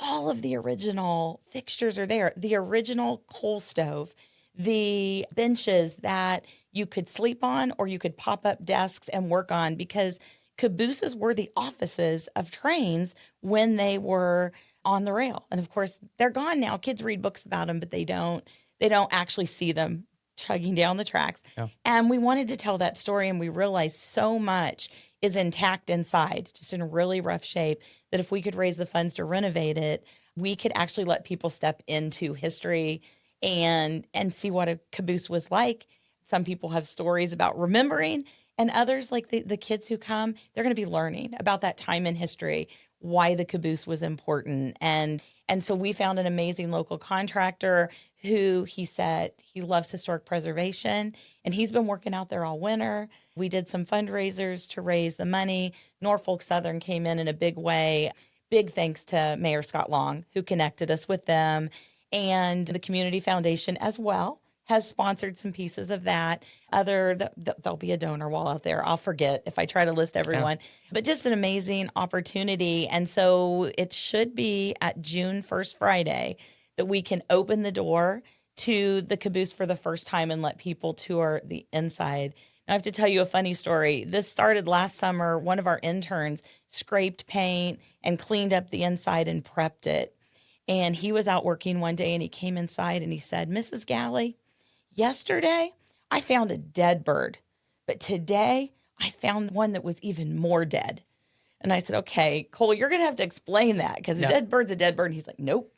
all of the original fixtures are there. The original coal stove, the benches that you could sleep on or you could pop up desks and work on, because cabooses were the offices of trains when they were on the rail. And of course, they're gone now. Kids read books about them, but they don't actually see them chugging down the tracks. Yeah. And we wanted to tell that story, and we realized so much is intact inside, just in really rough shape, that if we could raise the funds to renovate it, we could actually let people step into history and see what a caboose was like. Some people have stories about remembering, and others, like the kids who come, they're going to be learning about that time in history, why the caboose was important. And so we found an amazing local contractor who, he said he loves historic preservation, and he's been working out there all winter. We did some fundraisers to raise the money. Norfolk Southern came in a big way. Big thanks to Mayor Scott Long, who connected us with them, and the Community Foundation as well has sponsored some pieces of that. There'll be a donor wall out there. I'll forget if I try to list everyone, but just an amazing opportunity. And so it should be at June 1st, Friday, that we can open the door to the caboose for the first time and let people tour the inside. Now, I have to tell you a funny story. This started last summer. One of our interns scraped paint and cleaned up the inside and prepped it. And he was out working one day, and he came inside and he said, "Mrs. Galley, yesterday I found a dead bird, but today I found one that was even more dead." And I said, "Okay, Cole, you're going to have to explain that, because a dead bird's a dead bird." And he's like, "Nope,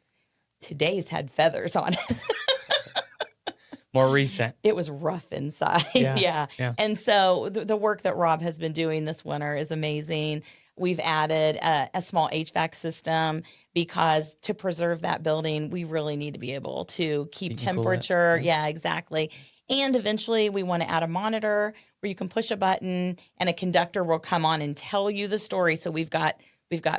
today's had feathers on it." More recent. It was rough inside. Yeah. And so the work that Rob has been doing this winter is amazing. We've added a small HVAC system, because to preserve that building, we really need to be able to keep temperature. Yeah, exactly. And eventually we want to add a monitor where you can push a button and a conductor will come on and tell you the story. So we've got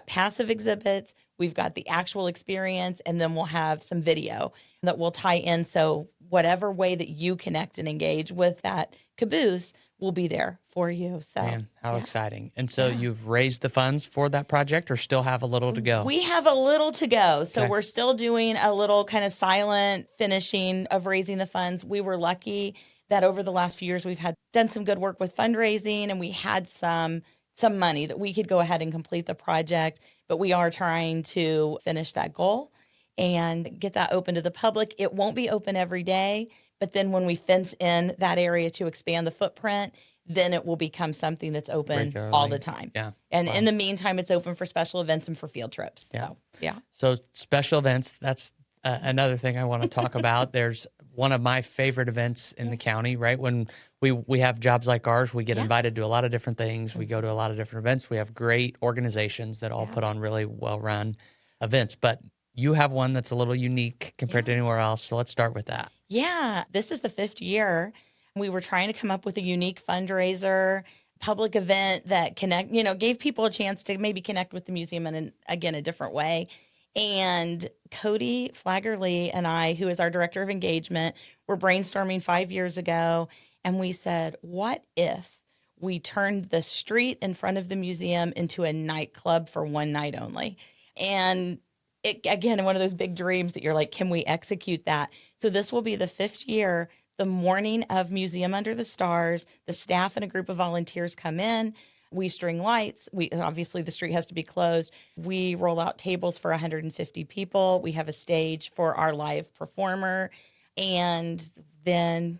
passive exhibits, we've got the actual experience, and then we'll have some video that will tie in. So whatever way that you connect and engage with that caboose will be there for you. So, man, how exciting. And so you've raised the funds for that project, or still have a little to go? We have a little to go. So we're still doing a little kind of silent finishing of raising the funds. We were lucky that over the last few years, we've done some good work with fundraising, and we had some money that we could go ahead and complete the project, but we are trying to finish that goal and get that open to the public. It won't be open every day, but then when we fence in that area to expand the footprint, then it will become something that's open all the time. Yeah. And in the meantime, it's open for special events and for field trips. Yeah. So, yeah. So special events, that's another thing I want to talk about. There's one of my favorite events in the county, right? When we have jobs like ours, we get invited to a lot of different things. We go to a lot of different events. We have great organizations that all put on really well-run events. But you have one that's a little unique compared to anywhere else. So let's start with that. Yeah. This is the 5th year. We were trying to come up with a unique fundraiser, public event that gave people a chance to maybe connect with the museum in, a different way. And Cody Flaggerly and I, who is our director of engagement, were brainstorming 5 years ago. And we said, what if we turned the street in front of the museum into a nightclub for one night only? And it, again, one of those big dreams that you're like, can we execute that? So this will be the 5th year. The morning of Museum Under the Stars, the staff and a group of volunteers come in. We string lights. Obviously the street has to be closed. We roll out tables for 150 people. We have a stage for our live performer. And then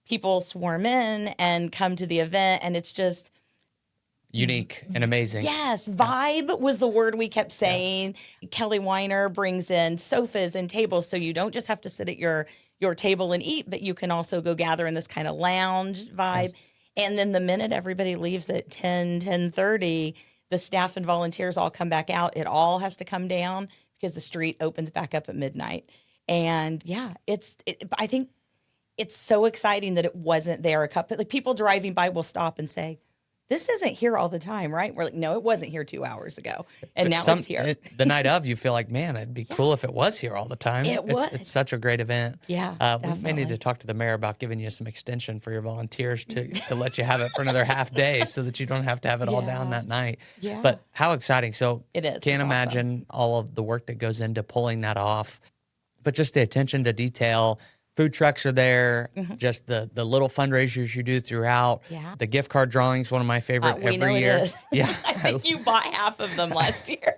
people swarm in and come to the event. And it's just unique and amazing. Yes. Vibe was the word we kept saying. Kelly Weiner brings in sofas and tables. So you don't just have to sit at your table and eat, but you can also go gather in this kind of lounge vibe. And then the minute everybody leaves at 10:30, the staff and volunteers all come back out. It all has to come down because the street opens back up at midnight. And I think it's so exciting that it wasn't there. People driving by will stop and say, this isn't here all the time, right? We're like, no, it wasn't here 2 hours ago. And now it's here. The night of, you feel like, man, it'd be cool if it was here all the time. It would. It's such a great event. Yeah, We may need to talk to the mayor about giving you some extension for your volunteers to let you have it for another half day so that you don't have to have it all down that night. Yeah. But how exciting. So it is. Can't imagine all of the work that goes into pulling that off. But just the attention to detail. Food trucks are there, just the little fundraisers you do throughout. Yeah. The gift card drawing is one of my favorite we every know year. It is. Yeah. I think you bought half of them last year.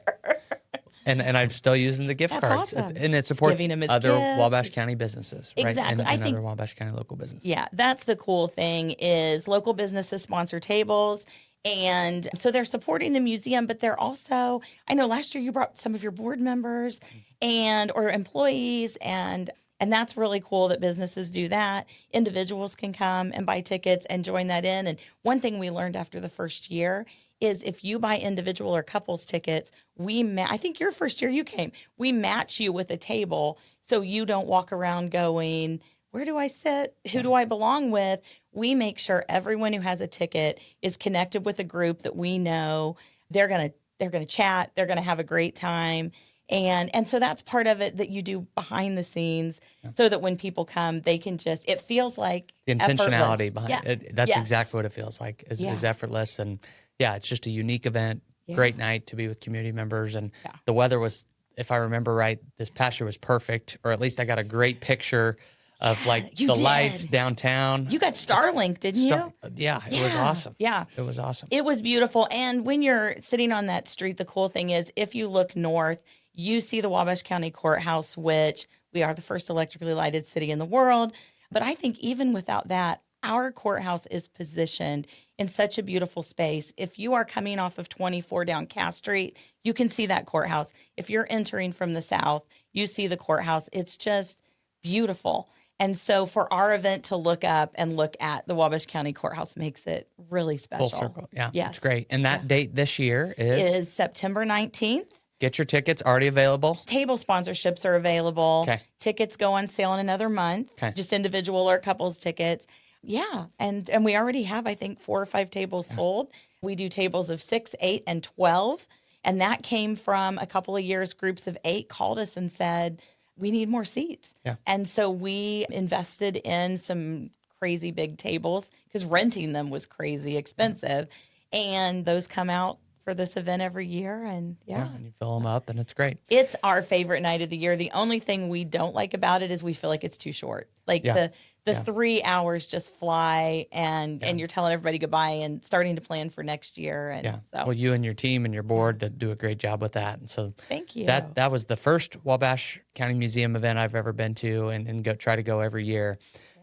And I'm still using the gift cards. Awesome. And it supports other gifts. Wabash County businesses, right? Exactly. And other Wabash County local businesses. Yeah, that's the cool thing is local businesses sponsor tables. And so they're supporting the museum, but they're also, I know last year you brought some of your board members or employees, and that's really cool that businesses do that. Individuals can come and buy tickets and join that in. And one thing we learned after the first year is if you buy individual or couples tickets, I think your first year you came, we match you with a table so you don't walk around going, where do I sit? Who do I belong with? We make sure everyone who has a ticket is connected with a group that we know. They're gonna chat. They're gonna have a great time. And so that's part of it that you do behind the scenes so that when people come, they can it feels like the intentionality effortless. behind it. That's exactly what it feels like is effortless. And yeah, it's just a unique event, great night to be with community members. And the weather was, if I remember right, this past year was perfect, or at least I got a great picture of lights downtown. You got Starlink, didn't you? Yeah, it was awesome. Yeah. It was awesome. It was beautiful. And when you're sitting on that street, the cool thing is if you look north, you see the Wabash County Courthouse, which we are the first electrically lighted city in the world. But I think even without that, our courthouse is positioned in such a beautiful space. If you are coming off of 24 down Cass Street, you can see that courthouse. If you're entering from the south, you see the courthouse. It's just beautiful. And so for our event to look up and look at the Wabash County Courthouse makes it really special. Full circle. Yeah, yes. It's great. And that date this year is September 19th. Get your tickets already available. Table sponsorships are available. Okay. Tickets go on sale in another month. Okay. Just individual or couples tickets. Yeah. And we already have, I think, 4 or 5 tables sold. We do tables of 6, 8, and 12. And that came from a couple of years, groups of 8 called us and said, we need more seats. Yeah. And so we invested in some crazy big tables because renting them was crazy expensive. And those come out for this event every year. And and you fill them up and it's great. It's our favorite night of the year. The only thing we don't like about it is we feel like it's too short. Like the 3 hours just fly and you're telling everybody goodbye and starting to plan for next year. And so, well, you and your team and your board do a great job with that. And so thank you. That was the first Wabash County Museum event I've ever been to and try to go every year.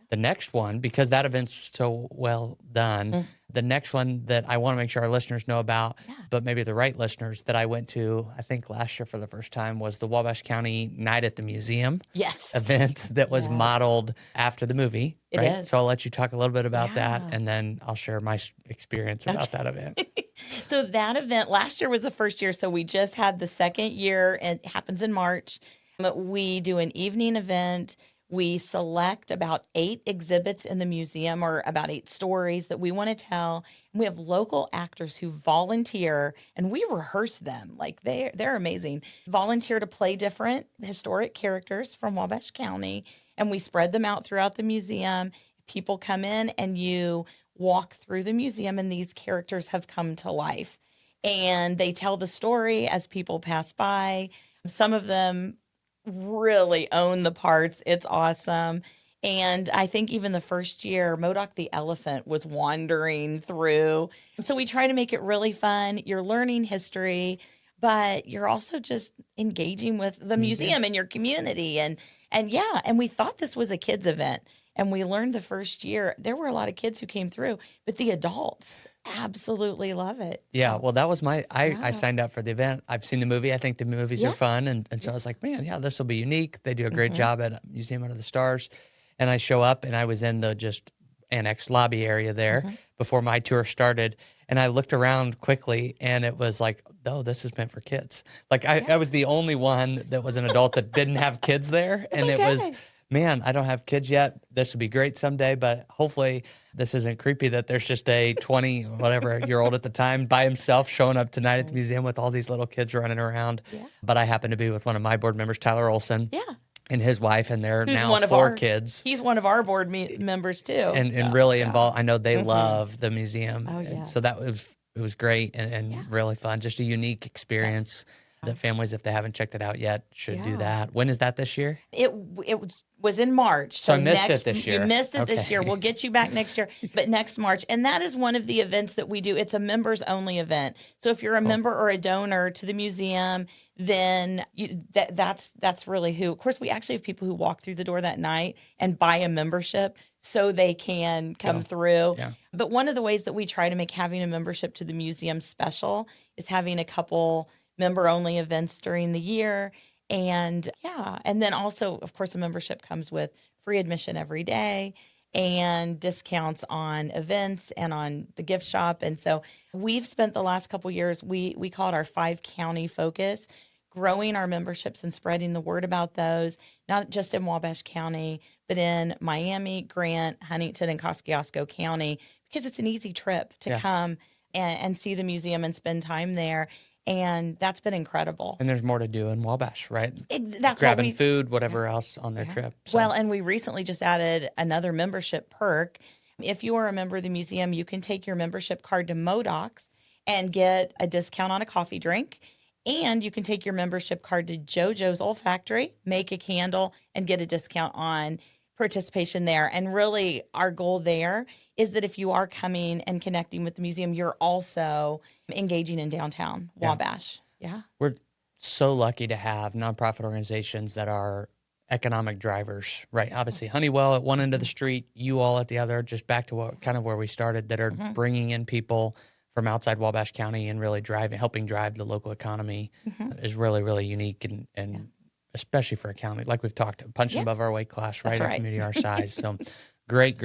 The next one, because that event's so well done, the next one that I want to make sure our listeners know about, but maybe the right listeners, that I went to, I think last year for the first time, was the Wabash County Night at the Museum event that was modeled after the movie. Right? It is. So I'll let you talk a little bit about that, and then I'll share my experience about that event. So that event, last year was the first year, so we just had the second year, and it happens in March. We do an evening event. We select about 8 exhibits in the museum or about 8 stories that we want to tell. And we have local actors who volunteer and we rehearse them. Like they're amazing. Volunteer to play different historic characters from Wabash County. And we spread them out throughout the museum. People come in and you walk through the museum and these characters have come to life. And they tell the story as people pass by. Some of them really own the parts. It's awesome. And I think even the first year, Modoc the elephant was wandering through. So we try to make it really fun. You're learning history, but you're also just engaging with the museum and your community. And we thought this was a kids event. And we learned the first year, there were a lot of kids who came through, but the adults absolutely love it. Yeah, well, that was I signed up for the event. I've seen the movie. I think the movies are fun. And so I was like, man, this will be unique. They do a great job at Museum Under the Stars. And I show up and I was in the just annex lobby area there before my tour started. And I looked around quickly and it was like, oh, this is meant for kids. Like I was the only one that was an adult that didn't have kids there. And it was man, I don't have kids yet. This would be great someday, but hopefully this isn't creepy that there's just a 20 whatever year old at the time by himself showing up tonight at the museum with all these little kids running around. Yeah. But I happen to be with one of my board members, Tyler Olson. Yeah. And his wife, and they're Who's now one of 4 our kids. He's one of our board members too. And really involved. I know they love the museum. Oh, And yes. so it was great and really fun. Just a unique experience that families, if they haven't checked it out yet, should do that. When is that this year? It was in March. So I missed it this year. You missed it this year. We'll get you back next year, but next March. And that is one of the events that we do. It's a members only event. So if you're a member or a donor to the museum, then that's really who. Of course, we actually have people who walk through the door that night and buy a membership so they can come through. Yeah. But one of the ways that we try to make having a membership to the museum special is having a couple member-only events during the year. And and then also, of course, a membership comes with free admission every day and discounts on events and on the gift shop. And so we've spent the last couple years, we call it our 5-county focus, growing our memberships and spreading the word about those, not just in Wabash County, but in Miami, Grant, Huntington, and Kosciuszko County, because it's an easy trip to come and see the museum and spend time there. And that's been incredible. And there's more to do in Wabash, right? That's grabbing food, whatever else on their trip. So. Well, and we recently just added another membership perk. If you are a member of the museum, you can take your membership card to Modocs and get a discount on a coffee drink. And you can take your membership card to JoJo's Olfactory, make a candle, and get a discount on participation there. And really, our goal there is that if you are coming and connecting with the museum, you're also engaging in downtown Wabash. Yeah. We're so lucky to have nonprofit organizations that are economic drivers, right? Obviously, Honeywell at one end of the street, you all at the other, just back to where we started, that are bringing in people from outside Wabash County and really helping drive the local economy is really, really unique and especially for a county, like we've talked, punching above our weight class, right? A community our size. So great.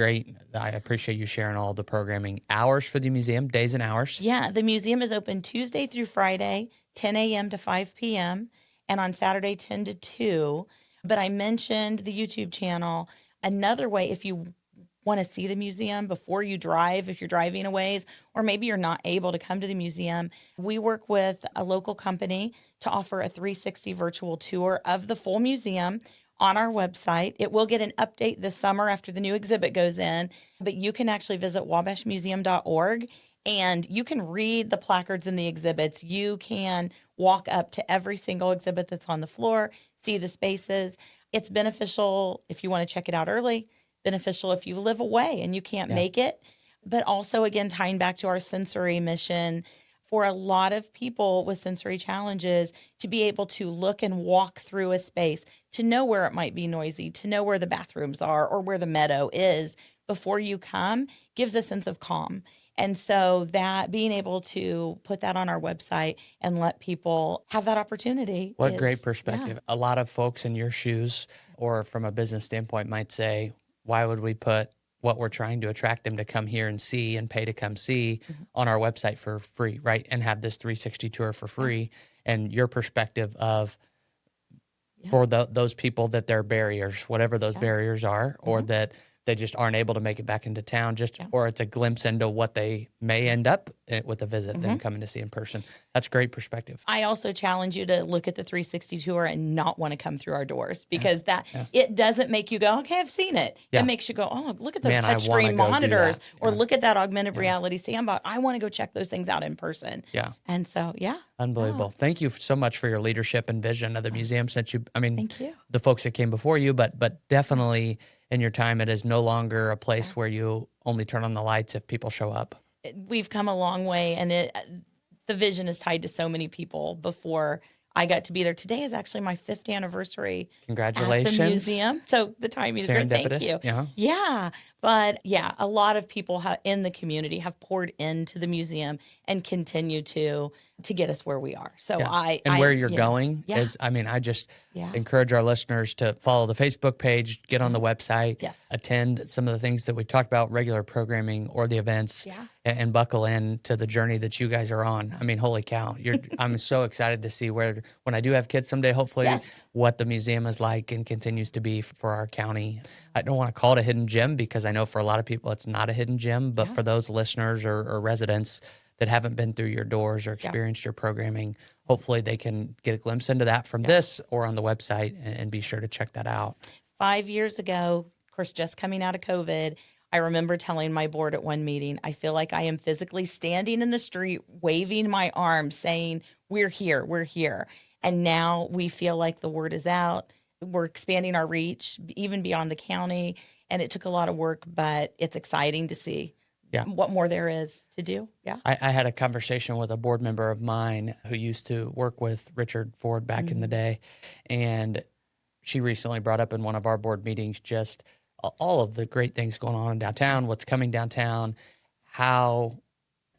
I appreciate you sharing all the programming. Hours for the museum, days and hours. Yeah, the museum is open Tuesday through Friday, 10 a.m. to 5 p.m., and on Saturday, 10 to 2. But I mentioned the YouTube channel. Another way, if you want to see the museum before you drive, if you're driving a ways, or maybe you're not able to come to the museum, we work with a local company to offer a 360 virtual tour of the full museum on our website. It will get an update this summer after the new exhibit goes in, but you can actually visit wabashmuseum.org and you can read the placards in the exhibits. You can walk up to every single exhibit that's on the floor, see the spaces. It's beneficial if you want to check it out early, beneficial if you live away and you can't make it, but also, again, tying back to our sensory mission, for a lot of people with sensory challenges to be able to look and walk through a space, to know where it might be noisy, to know where the bathrooms are or where the meadow is before you come gives a sense of calm. And so that being able to put that on our website and let people have that opportunity. What great perspective. A lot of folks in your shoes or from a business standpoint might say, why would we put what we're trying to attract them to come here and see and pay to come see on our website for free, right? And have this 360 tour for free. And your perspective of for those people that they're barriers, whatever those barriers are, or that they just aren't able to make it back into town, or it's a glimpse into what they may end up with a visit, them coming to see in person. That's great perspective. I also challenge you to look at the 360 tour and not want to come through our doors because it doesn't make you go, okay, I've seen it. It makes you go, oh, look at those touchscreen monitors, or look at that augmented reality sandbox. I want to go check those things out in person. Yeah. And so, Unbelievable. Thank you so much for your leadership and vision of the museum. Thank you. The folks that came before you, but definitely in your time, it is no longer a place where you only turn on the lights if people show up. We've come a long way, and the vision is tied to so many people before I got to be there. Today is actually my 5th anniversary. Congratulations. At the museum. So the timing is great. Thank you. Yeah. But a lot of people in the community have poured into the museum and continue to get us where we are. So where you're going is, I just encourage our listeners to follow the Facebook page, get on the website, attend some of the things that we talked about, regular programming or the events, and buckle in to the journey that you guys are on. Holy cow. I'm so excited to see when I do have kids someday, hopefully what the museum is like and continues to be for our county. I don't want to call it a hidden gem because I know for a lot of people it's not a hidden gem, but for those listeners or residents that haven't been through your doors or experienced your programming, hopefully they can get a glimpse into that from this or on the website, and be sure to check that out. 5 years ago, of course, just coming out of COVID, I remember telling my board at one meeting, I feel like I am physically standing in the street, waving my arms, saying, we're here, we're here. And now we feel like the word is out. We're expanding our reach, even beyond the county. And it took a lot of work, but it's exciting to see what more there is to do. Yeah. I had a conversation with a board member of mine who used to work with Richard Ford back in the day. And she recently brought up in one of our board meetings just all of the great things going on in downtown, what's coming downtown, how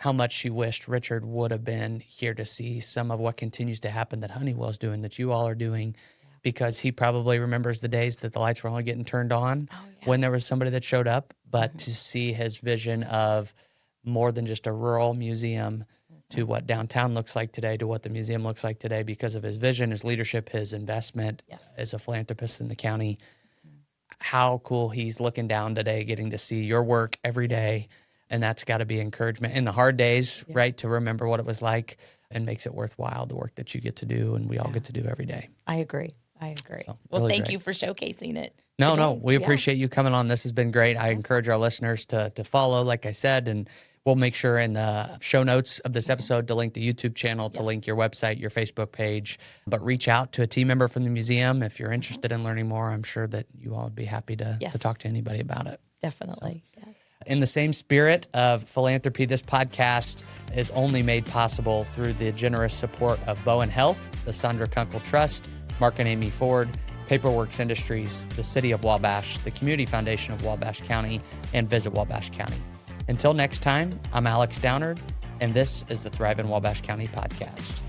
much she wished Richard would have been here to see some of what continues to happen that Honeywell's doing, that you all are doing, because he probably remembers the days that the lights were only getting turned on when there was somebody that showed up. But to see his vision of more than just a rural museum to what downtown looks like today, to what the museum looks like today, because of his vision, his leadership, his investment as a philanthropist in the county. How cool he's looking down today, getting to see your work every day. And that's got to be encouragement in the hard days, right? To remember what it was like, and makes it worthwhile, the work that you get to do and we all get to do every day. I agree. So, well, really thank great. you for showcasing it. No, we appreciate you coming on. This has been great. I encourage our listeners to follow, like I said, and we'll make sure in the show notes of this episode to link the YouTube channel, to link your website, your Facebook page. But reach out to a team member from the museum if you're interested in learning more. I'm sure that you all would be happy to talk to anybody about it. Definitely. So, in the same spirit of philanthropy, this podcast is only made possible through the generous support of Bowen Health, the Sandra Kunkel Trust, Mark and Amy Ford, Paperworks Industries, the City of Wabash, the Community Foundation of Wabash County, and Visit Wabash County. Until next time, I'm Alex Downard, and this is the ThriveIN Wabash County podcast.